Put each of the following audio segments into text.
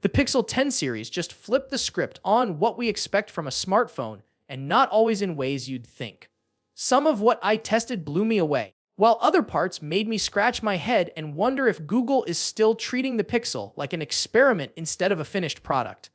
The Pixel 10 series just flipped the script on what we expect from a smartphone, and not always in ways you'd think. Some of what I tested blew me away, while other parts made me scratch my head and wonder if Google is still treating the Pixel like an experiment instead of a finished product.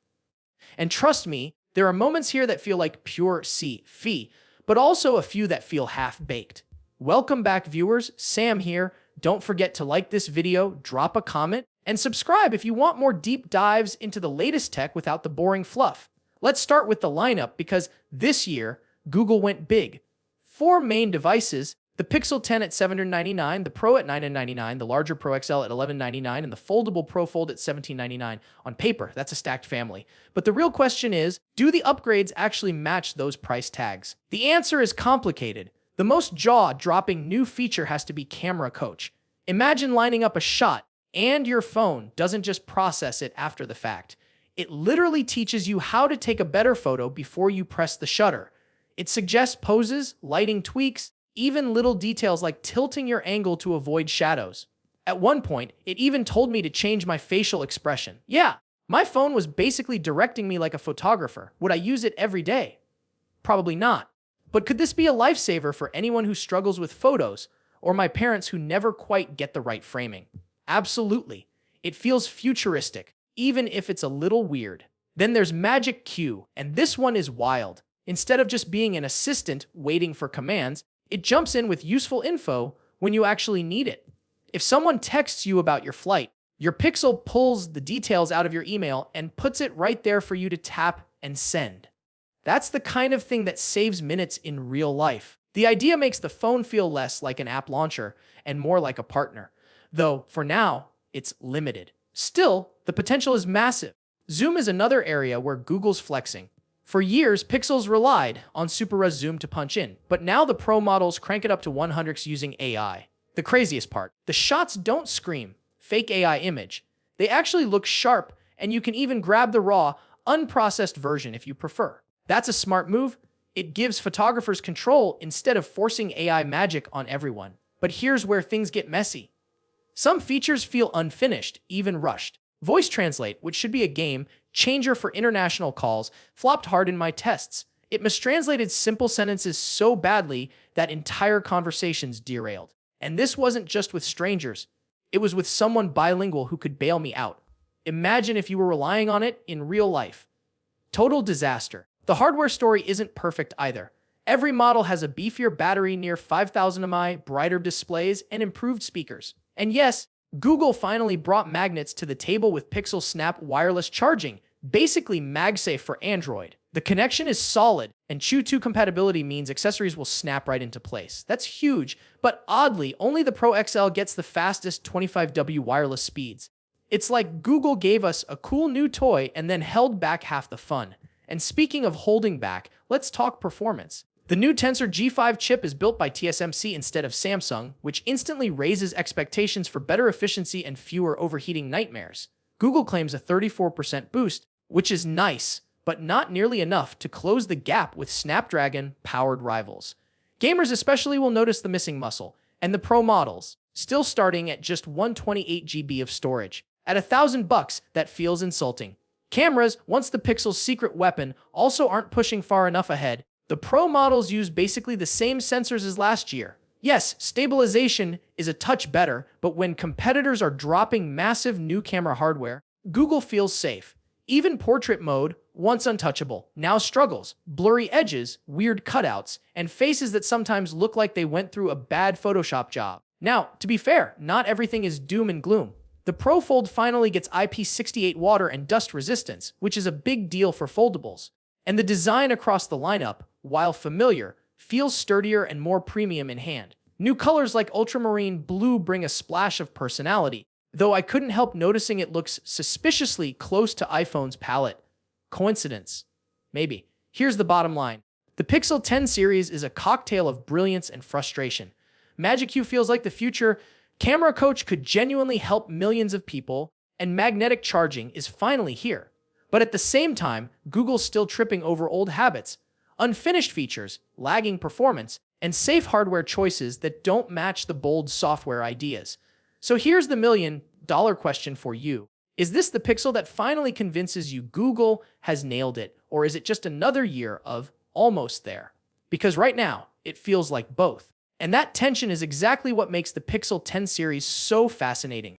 And trust me, there are moments here that feel like pure sci-fi, but also a few that feel half-baked. Welcome back, viewers. Sam here. Don't forget to like this video, drop a comment, and subscribe if you want more deep dives into the latest tech without the boring fluff. Let's start with the lineup because this year, Google went big. 4 main devices: the Pixel 10 at $799, the Pro at $999, the larger Pro XL at $1199, and the foldable Pro Fold at $1799. On paper, that's a stacked family. But the real question is, do the upgrades actually match those price tags? The answer is complicated. The most jaw-dropping new feature has to be Camera Coach. Imagine lining up a shot, and your phone doesn't just process it after the fact. It literally teaches you how to take a better photo before you press the shutter. It suggests poses, lighting tweaks, even little details like tilting your angle to avoid shadows. At one point, it even told me to change my facial expression. Yeah, my phone was basically directing me like a photographer. Would I use it every day? Probably not. But could this be a lifesaver for anyone who struggles with photos, or my parents who never quite get the right framing? Absolutely. It feels futuristic, even if it's a little weird. Then there's Magic Q, and this one is wild. Instead of just being an assistant waiting for commands, it jumps in with useful info when you actually need it. If someone texts you about your flight, your Pixel pulls the details out of your email and puts it right there for you to tap and send. That's the kind of thing that saves minutes in real life. The idea makes the phone feel less like an app launcher and more like a partner. Though, for now, it's limited. Still, the potential is massive. Zoom is another area where Google's flexing. For years, Pixels relied on super-res zoom to punch in, but now the Pro models crank it up to 100x using AI. The craziest part, the shots don't scream fake AI image. They actually look sharp, and you can even grab the raw, unprocessed version if you prefer. That's a smart move. It gives photographers control instead of forcing AI magic on everyone. But here's where things get messy. Some features feel unfinished, even rushed. Voice Translate, which should be a game changer for international calls, flopped hard in my tests. It mistranslated simple sentences so badly that entire conversations derailed. And this wasn't just with strangers. It was with someone bilingual who could bail me out. Imagine if you were relying on it in real life. Total disaster. The hardware story isn't perfect either. Every model has a beefier battery near 5000 mAh, brighter displays, and improved speakers. And yes, Google finally brought magnets to the table with Pixel Snap wireless charging, basically MagSafe for Android. The connection is solid, and Qi2 compatibility means accessories will snap right into place. That's huge, but oddly, only the Pro XL gets the fastest 25W wireless speeds. It's like Google gave us a cool new toy and then held back half the fun. And speaking of holding back, let's talk performance. The new Tensor G5 chip is built by TSMC instead of Samsung, which instantly raises expectations for better efficiency and fewer overheating nightmares. Google claims a 34% boost, which is nice, but not nearly enough to close the gap with Snapdragon-powered rivals. Gamers especially will notice the missing muscle, and the Pro models, still starting at just 128GB of storage. At $1,000, that feels insulting. Cameras, once the Pixel's secret weapon, also aren't pushing far enough ahead. The Pro models use basically the same sensors as last year. Yes, stabilization is a touch better, but when competitors are dropping massive new camera hardware, Google feels safe. Even portrait mode, once untouchable, now struggles. Blurry edges, weird cutouts, and faces that sometimes look like they went through a bad Photoshop job. Now, to be fair, not everything is doom and gloom. The Pro Fold finally gets IP68 water and dust resistance, which is a big deal for foldables. And the design across the lineup, while familiar, feels sturdier and more premium in hand. New colors like ultramarine blue bring a splash of personality, though I couldn't help noticing it looks suspiciously close to iPhone's palette. Coincidence? Maybe. Here's the bottom line. The Pixel 10 series is a cocktail of brilliance and frustration. Magic Q feels like the future, Camera Coach could genuinely help millions of people, and magnetic charging is finally here. But at the same time, Google's still tripping over old habits, unfinished features, lagging performance, and safe hardware choices that don't match the bold software ideas. So here's the $1 million question for you. Is this the Pixel that finally convinces you Google has nailed it, or is it just another year of almost there? Because right now, it feels like both. And that tension is exactly what makes the Pixel 10 series so fascinating.